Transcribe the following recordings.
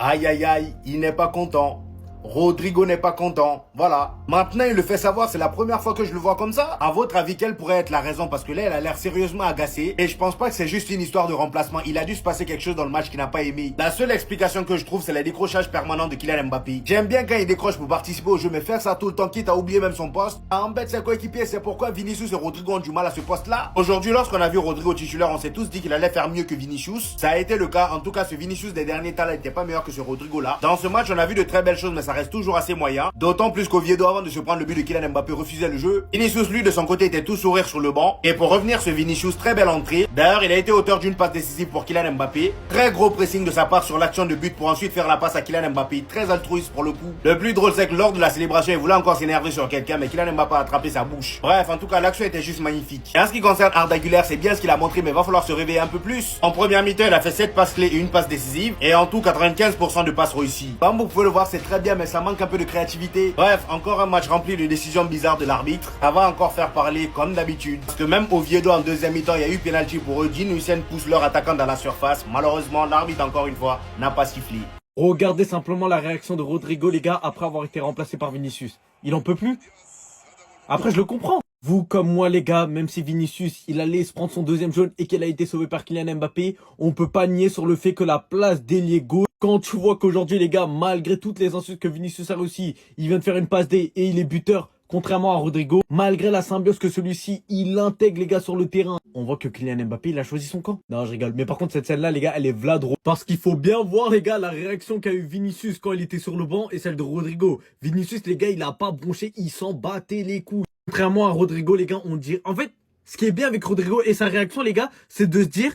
Aïe aïe aïe, il n'est pas content. Rodrigo n'est pas content. Voilà. Maintenant, il le fait savoir, c'est la première fois que je le vois comme ça. À votre avis, quelle pourrait être la raison? Parce que là, il a l'air sérieusement agacé. Et je pense pas que c'est juste une histoire de remplacement. Il a dû se passer quelque chose dans le match qu'il n'a pas aimé. La seule explication que je trouve, c'est le décrochage permanent de Kylian Mbappé. J'aime bien quand il décroche pour participer au jeu, mais faire ça tout le temps, quitte à oublier même son poste, ça embête ses coéquipiers. C'est pourquoi Vinicius et Rodrigo ont du mal à ce poste-là. Aujourd'hui, lorsqu'on a vu Rodrigo titulaire, on s'est tous dit qu'il allait faire mieux que Vinicius. Ça a été le cas. En tout cas, ce Vinicius des derniers temps n'était pas meilleur que ce Rodrigo-là. Dans ce match, on a vu de très belles choses, mais ça reste toujours assez moyen. D'autant plus qu'Oviedo, avant de se prendre le but de Kylian Mbappé, refusait le jeu. Vinicius, lui, de son côté, était tout sourire sur le banc. Et pour revenir sur Vinicius, très belle entrée. D'ailleurs, il a été auteur d'une passe décisive pour Kylian Mbappé. Très gros pressing de sa part sur l'action de but pour ensuite faire la passe à Kylian Mbappé. Très altruiste pour le coup. Le plus drôle, c'est que lors de la célébration, il voulait encore s'énerver sur quelqu'un, mais Kylian Mbappé a attrapé sa bouche. Bref, en tout cas, l'action était juste magnifique. Et en ce qui concerne Arda Güler, c'est bien ce qu'il a montré, mais va falloir se réveiller un peu plus. En première mi-temps, il a fait 7 passes clés et une passe décisive. Et en tout, 95% de passes réussies. Comme vous pouvez le voir, c'est très bien, mais ça manque un peu de créativité. Bref, encore un match rempli de décisions bizarres de l'arbitre. Ça va encore faire parler comme d'habitude. Parce que même Oviedo en deuxième mi-temps, il y a eu pénalty pour eux. Dean Huijsen pousse leur attaquant dans la surface. Malheureusement, l'arbitre encore une fois n'a pas sifflé. Regardez simplement la réaction de Rodrigo, les gars, après avoir été remplacé par Vinicius. Il en peut plus. Après, je le comprends. Vous, comme moi, les gars, même si Vinicius, il allait se prendre son deuxième jaune et qu'il a été sauvé par Kylian Mbappé, on peut pas nier sur le fait que la place d'ailier gauche, quand tu vois qu'aujourd'hui, les gars, malgré toutes les insultes que Vinicius a réussi, il vient de faire une passe D et il est buteur, contrairement à Rodrigo, malgré la symbiose que celui-ci, il intègre les gars sur le terrain. On voit que Kylian Mbappé, il a choisi son camp. Non, je rigole. Mais par contre, cette scène-là, les gars, elle est vladro. Parce qu'il faut bien voir, les gars, la réaction qu'a eu Vinicius quand il était sur le banc et celle de Rodrigo. Vinicius, les gars, il a pas bronché, il s'en battait les couilles. Contrairement à Rodrigo, les gars, on dit... En fait, ce qui est bien avec Rodrigo et sa réaction, les gars, c'est de se dire...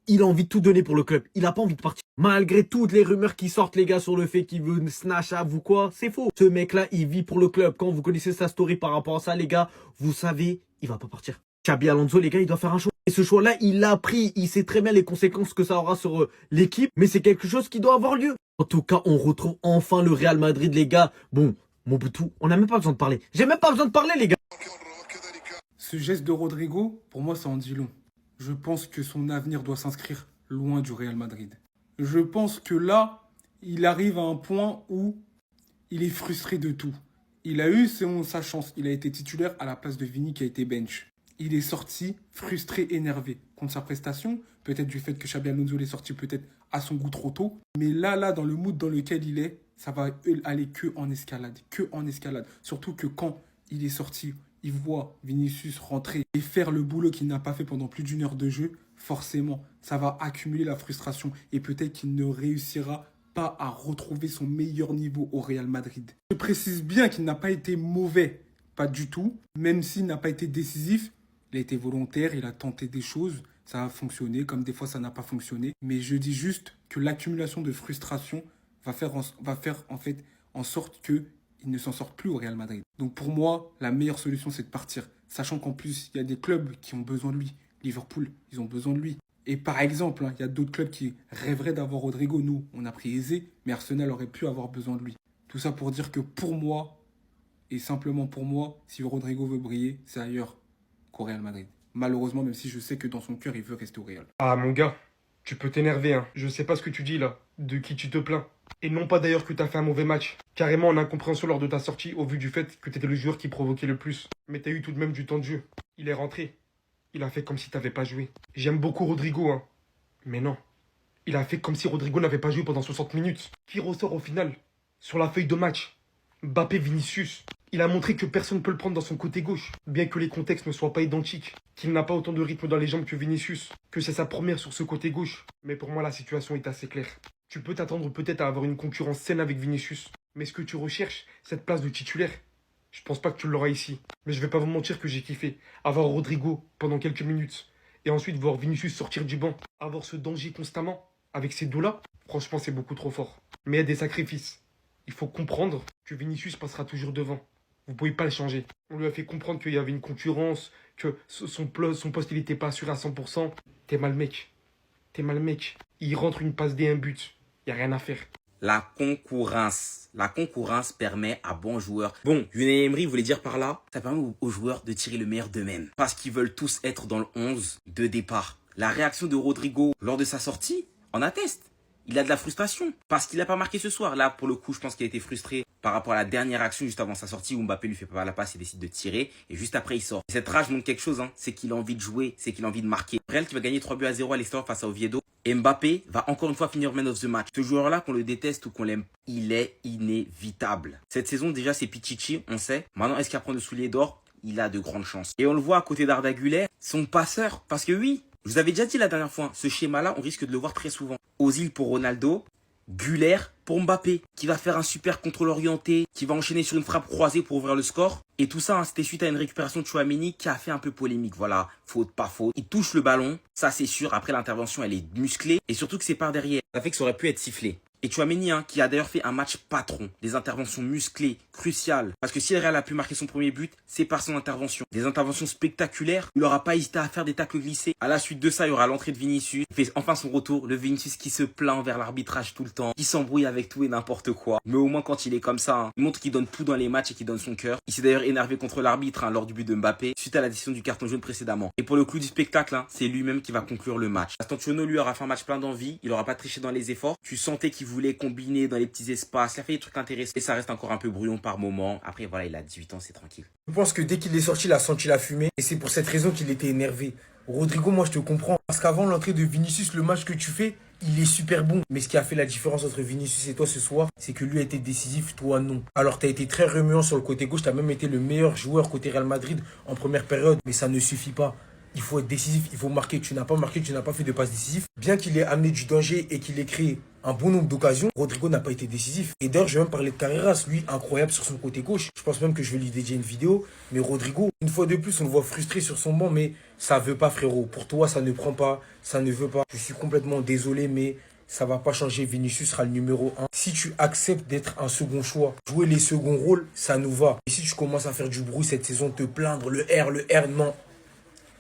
Il a envie de tout donner pour le club. Il a pas envie de partir. Malgré toutes les rumeurs qui sortent, les gars, sur le fait qu'il veut snatch up ou quoi, c'est faux. Ce mec-là, il vit pour le club. Quand vous connaissez sa story par rapport à ça, les gars, vous savez, il va pas partir. Xabi Alonso, les gars, il doit faire un choix. Et ce choix-là, il l'a pris. Il sait très bien les conséquences que ça aura sur l'équipe. Mais c'est quelque chose qui doit avoir lieu. En tout cas, on retrouve enfin le Real Madrid, les gars. Bon, Mobutu, on n'a même pas besoin de parler. J'ai même pas besoin de parler, les gars. Ce geste de Rodrigo, pour moi, ça en dit long. Je pense que son avenir doit s'inscrire loin du Real Madrid. Je pense que là, il arrive à un point où il est frustré de tout. Il a eu sa chance. Il a été titulaire à la place de Vini qui a été bench. Il est sorti frustré, énervé contre sa prestation. Peut-être du fait que Xabi Alonso est sorti peut-être à son goût trop tôt. Mais là, dans le mood dans lequel il est, ça va aller que en escalade. Que en escalade. Surtout que quand il est sorti, il voit Vinicius rentrer et faire le boulot qu'il n'a pas fait pendant plus d'une heure de jeu, forcément, ça va accumuler la frustration et peut-être qu'il ne réussira pas à retrouver son meilleur niveau au Real Madrid. Je précise bien qu'il n'a pas été mauvais, pas du tout, même s'il n'a pas été décisif, il a été volontaire, il a tenté des choses, ça a fonctionné, comme des fois ça n'a pas fonctionné, mais je dis juste que l'accumulation de frustration va faire en fait en sorte que il ne s'en sort plus au Real Madrid. Donc pour moi, la meilleure solution, c'est de partir. Sachant qu'en plus, il y a des clubs qui ont besoin de lui. Liverpool, ils ont besoin de lui. Et par exemple, il y a d'autres clubs qui rêveraient d'avoir Rodrigo. Nous, on a pris Eze, mais Arsenal aurait pu avoir besoin de lui. Tout ça pour dire que pour moi, et simplement pour moi, si Rodrigo veut briller, c'est ailleurs qu'au Real Madrid. Malheureusement, même si je sais que dans son cœur, il veut rester au Real. Ah mon gars, tu peux t'énerver, hein. Je sais pas ce que tu dis là, de qui tu te plains. Et non pas d'ailleurs que t'as fait un mauvais match. Carrément en incompréhension lors de ta sortie au vu du fait que t'étais le joueur qui provoquait le plus. Mais t'as eu tout de même du temps de jeu. Il est rentré. Il a fait comme si t'avais pas joué. J'aime beaucoup Rodrigo, hein. Mais non. Il a fait comme si Rodrigo n'avait pas joué pendant 60 minutes. Qui ressort au final? Sur la feuille de match. Mbappé Vinicius. Il a montré que personne ne peut le prendre dans son côté gauche. Bien que les contextes ne soient pas identiques. Qu'il n'a pas autant de rythme dans les jambes que Vinicius. Que c'est sa première sur ce côté gauche. Mais pour moi la situation est assez claire. Tu peux t'attendre peut-être à avoir une concurrence saine avec Vinicius. Mais ce que tu recherches, cette place de titulaire, je pense pas que tu l'auras ici. Mais je vais pas vous mentir que j'ai kiffé. Avoir Rodrigo pendant quelques minutes. Et ensuite voir Vinicius sortir du banc. Avoir ce danger constamment. Avec ces deux-là, franchement c'est beaucoup trop fort. Mais il y a des sacrifices. Il faut comprendre que Vinicius passera toujours devant. Vous pouvez pas le changer. On lui a fait comprendre qu'il y avait une concurrence, que son poste il était pas assuré à 100%. T'es mal mec. T'es mal mec. Il rentre une passe D, un but. Y a rien à faire. La concurrence. La concurrence permet à bons joueurs... Bon, Unai Emery voulait dire par là, ça permet aux joueurs de tirer le meilleur d'eux-mêmes. Parce qu'ils veulent tous être dans le 11 de départ. La réaction de Rodrigo lors de sa sortie en atteste. il a de la frustration parce qu'il n'a pas marqué ce soir. Là, pour le coup, je pense qu'il a été frustré par rapport à la dernière action juste avant sa sortie où Mbappé lui fait pas la passe et décide de tirer. Et juste après, il sort. Et cette rage montre quelque chose, hein, c'est qu'il a envie de jouer, c'est qu'il a envie de marquer. Real qui va gagner 3-0 à l'extérieur face à Oviedo. Et Mbappé va encore une fois finir man of the match. Ce joueur-là, qu'on le déteste ou qu'on l'aime, il est inévitable. Cette saison, déjà, c'est Pichichi, on sait. Maintenant, est-ce qu'il va prendre le soulier d'or? Il a de grandes chances. Et on le voit à côté d'Arda Güler, son passeur. Parce que oui, je vous avais déjà dit la dernière fois, ce schéma-là, on risque de le voir très souvent. Ozil pour Ronaldo, Güler pour Mbappé, qui va faire un super contrôle orienté, qui va enchaîner sur une frappe croisée pour ouvrir le score. Et tout ça, hein, c'était suite à une récupération de Tchouaméni qui a fait un peu polémique. Voilà, faute, pas faute. Il touche le ballon, ça c'est sûr. Après, l'intervention, elle est musclée. Et surtout que c'est par derrière. Ça fait que ça aurait pu être sifflé. Et Tchouaméni, hein, qui a d'ailleurs fait un match patron. Des interventions musclées, cruciales. Parce que si le Real a pu marquer son premier but, c'est par son intervention. Des interventions spectaculaires. Il n'aura pas hésité à faire des tacles glissés. À la suite de ça, il y aura l'entrée de Vinicius. Il fait enfin son retour. Le Vinicius qui se plaint vers l'arbitrage tout le temps. Qui s'embrouille avec tout et n'importe quoi. Mais au moins quand il est comme ça, hein, il montre qu'il donne tout dans les matchs et qu'il donne son cœur. Il s'est d'ailleurs énervé contre l'arbitre, hein, lors du but de Mbappé. Suite à la décision du carton jaune précédemment. Et pour le clou du spectacle, hein, c'est lui-même qui va conclure le match. Astantiono lui aura fait un match plein d'envie. Il n'aura pas triché dans les efforts. Tu sentais qu'il voulait combiner dans les petits espaces, il a fait des trucs intéressants et ça reste encore un peu brouillon par moment. Après voilà, il a 18 ans, c'est tranquille. Je pense que dès qu'il est sorti, il a senti la fumée et c'est pour cette raison qu'il était énervé. Rodrigo, moi je te comprends, parce qu'avant l'entrée de Vinicius, le match que tu fais, il est super bon. Mais ce qui a fait la différence entre Vinicius et toi ce soir, c'est que lui a été décisif, toi non. Alors tu as été très remuant sur le côté gauche, tu as même été le meilleur joueur côté Real Madrid en première période, mais ça ne suffit pas. Il faut être décisif, il faut marquer. Tu n'as pas marqué, tu n'as pas fait de passe décisif. Bien qu'il ait amené du danger et qu'il ait créé un bon nombre d'occasions, Rodrigo n'a pas été décisif. Et d'ailleurs, je vais même parler de Carreras, lui, incroyable sur son côté gauche. Je pense même que je vais lui dédier une vidéo. Mais Rodrigo, une fois de plus, on le voit frustré sur son banc, mais ça veut pas, frérot. Pour toi, ça ne prend pas, ça ne veut pas. Je suis complètement désolé, mais ça va pas changer. Vinicius sera le numéro 1. Si tu acceptes d'être un second choix, jouer les seconds rôles, ça nous va. Et si tu commences à faire du bruit cette saison, te plaindre, le R, non.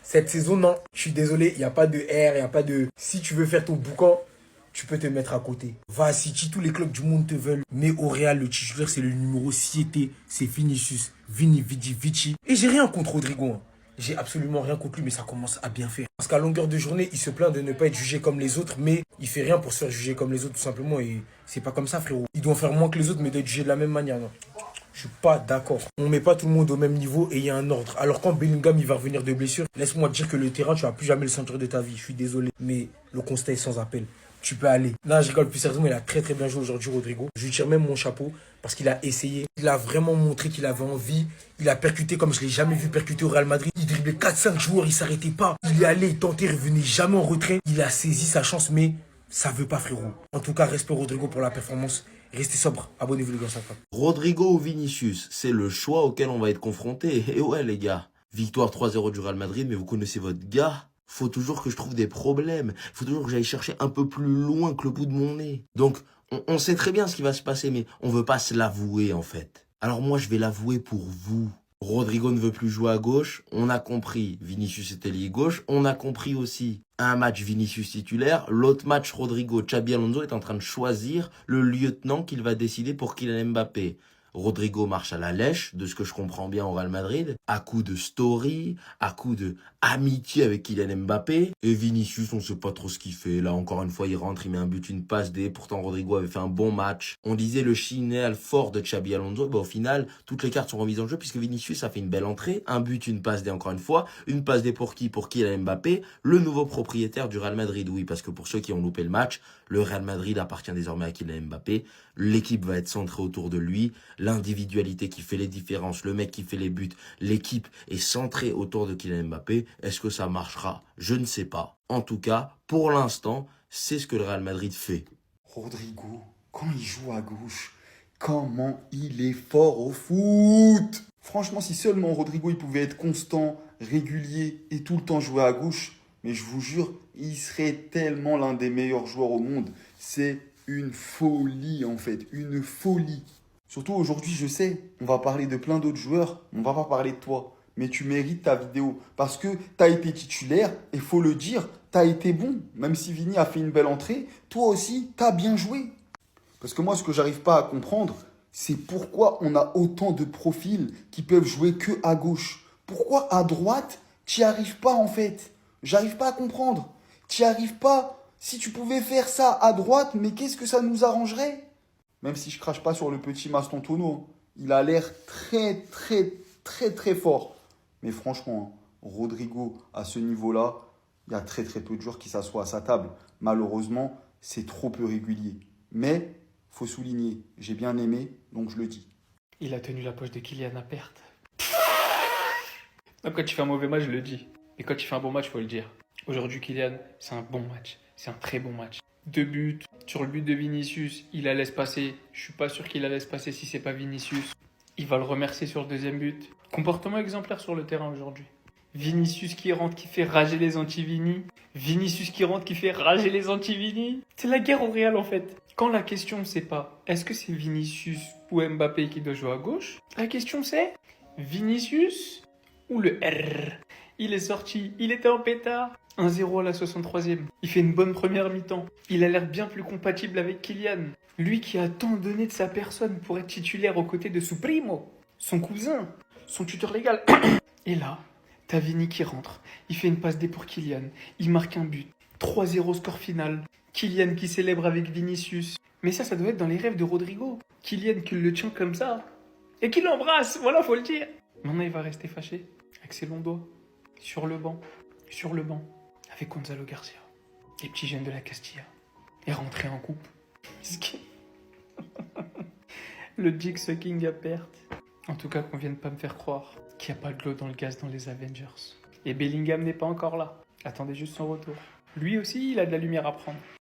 Cette saison, non. Je suis désolé, il n'y a pas de R, il n'y a pas de... Si tu veux faire ton boucan, tu peux te mettre à côté. Va à City, tous les clubs du monde te veulent. Mais au Real, le titulaire, c'est le numéro 6, c'est Vinicius, Vici. Et j'ai rien contre Rodrigo. Hein. J'ai absolument rien contre lui, mais ça commence à bien faire. Parce qu'à longueur de journée, il se plaint de ne pas être jugé comme les autres, mais il fait rien pour se faire juger comme les autres, tout simplement. Et c'est pas comme ça, frérot. Il doit faire moins que les autres, mais d'être jugé de la même manière. Non. Je suis pas d'accord. On met pas tout le monde au même niveau et il y a un ordre. Alors quand Bellingham il va revenir de blessure, laisse-moi te dire que le terrain, tu vas plus jamais le sentir de ta vie. Je suis désolé, mais le constat est sans appel. Tu peux aller. Là, je rigole plus sérieusement, il a très très bien joué aujourd'hui, Rodrigo. Je lui tire même mon chapeau parce qu'il a essayé. Il a vraiment montré qu'il avait envie. Il a percuté comme je l'ai jamais vu percuter au Real Madrid. Il driblait 4-5 joueurs, il s'arrêtait pas. Il est allé, il tentait, il revenait jamais en retrait. Il a saisi sa chance, mais ça veut pas, frérot. En tout cas, respect Rodrigo pour la performance. Restez sobre, abonnez-vous les gars, ça va. Rodrigo ou Vinicius, c'est le choix auquel on va être confronté. Et ouais les gars, victoire 3-0 du Real Madrid, mais vous connaissez votre gars. Faut toujours que je trouve des problèmes. Faut toujours que j'aille chercher un peu plus loin que le bout de mon nez. Donc, on sait très bien ce qui va se passer, mais on veut pas se l'avouer en fait. Alors moi, je vais l'avouer pour vous. Rodrigo ne veut plus jouer à gauche, on a compris. Vinicius était lié gauche, on a compris aussi. Un match Vinicius titulaire, l'autre match Rodrigo. Xabi Alonso est en train de choisir le lieutenant qu'il va décider pour Kylian Mbappé. Rodrigo marche à la lèche, de ce que je comprends bien au Real Madrid, à coup de story, à coup de amitié avec Kylian Mbappé. Et Vinicius, on sait pas trop ce qu'il fait. Là, encore une fois, il rentre, il met un but, une passe D. Pourtant, Rodrigo avait fait un bon match. On disait le chinel fort de Xabi Alonso. Bah, au final, toutes les cartes sont remises en jeu puisque Vinicius a fait une belle entrée. Un but, une passe D encore une fois. Une passe D pour qui? Pour Kylian Mbappé, le nouveau propriétaire du Real Madrid. Oui, parce que pour ceux qui ont loupé le match, le Real Madrid appartient désormais à Kylian Mbappé. L'équipe va être centrée autour de lui. L'individualité qui fait les différences, le mec qui fait les buts, l'équipe est centrée autour de Kylian Mbappé. Est-ce que ça marchera? Je ne sais pas. En tout cas, pour l'instant, c'est ce que le Real Madrid fait. Rodrigo, quand il joue à gauche, comment il est fort au foot! Franchement, si seulement Rodrigo il pouvait être constant, régulier et tout le temps jouer à gauche, mais je vous jure, il serait tellement l'un des meilleurs joueurs au monde. C'est une folie en fait, une folie. Surtout aujourd'hui, je sais, on va parler de plein d'autres joueurs, on va pas parler de toi. Mais tu mérites ta vidéo parce que tu as été titulaire et faut le dire, tu as été bon. Même si Vini a fait une belle entrée, toi aussi, tu as bien joué. Parce que moi, ce que j'arrive pas à comprendre, c'est pourquoi on a autant de profils qui peuvent jouer que à gauche. Pourquoi à droite, tu n'y arrives pas en fait? J'arrive pas à comprendre. Tu n'y arrives pas. Si tu pouvais faire ça à droite, mais qu'est-ce que ça nous arrangerait? Même si je crache pas sur le petit Mastontono, il a l'air très, très, très, très fort. Mais franchement, Rodrigo, à ce niveau-là, il y a très, très peu de joueurs qui s'assoient à sa table. Malheureusement, c'est trop peu régulier. Mais, faut souligner, j'ai bien aimé, donc je le dis. Il a tenu la poche de Kylian à perte. Donc quand tu fais un mauvais match, je le dis. Et quand tu fais un bon match, il faut le dire. Aujourd'hui, Kylian, c'est un bon match. C'est un très bon match. 2 buts. Sur le but de Vinicius, il la laisse passer. Je suis pas sûr qu'il la laisse passer si c'est pas Vinicius. Il va le remercier sur le deuxième but. Comportement exemplaire sur le terrain aujourd'hui. Vinicius qui rentre, qui fait rager les anti-Vini. Vinicius qui rentre, qui fait rager les anti-Vini. C'est la guerre au Real en fait. Quand la question c'est pas est-ce que c'est Vinicius ou Mbappé qui doit jouer à gauche, la question c'est Vinicius ou le R. Il est sorti, il était en pétard. 1-0 à la 63e. Il fait une bonne première mi-temps. Il a l'air bien plus compatible avec Kylian. Lui qui a tant donné de sa personne pour être titulaire aux côtés de son primo, son cousin, son tuteur légal. Et là, t'as Vini qui rentre. Il fait une passe D pour Kylian. Il marque un but. 3-0 score final. Kylian qui célèbre avec Vinicius. Mais ça doit être dans les rêves de Rodrigo. Kylian qui le tient comme ça. Et qui l'embrasse, voilà, faut le dire. Maintenant, il va rester fâché avec ses longs doigts. Sur le banc. Avec Gonzalo Garcia. Les petits jeunes de la Castilla. Et rentrer en coupe. Le dick sucking à perte. En tout cas, qu'on vienne pas me faire croire qu'il n'y a pas de l'eau dans le gaz dans les Avengers. Et Bellingham n'est pas encore là. Attendez juste son retour. Lui aussi, il a de la lumière à prendre.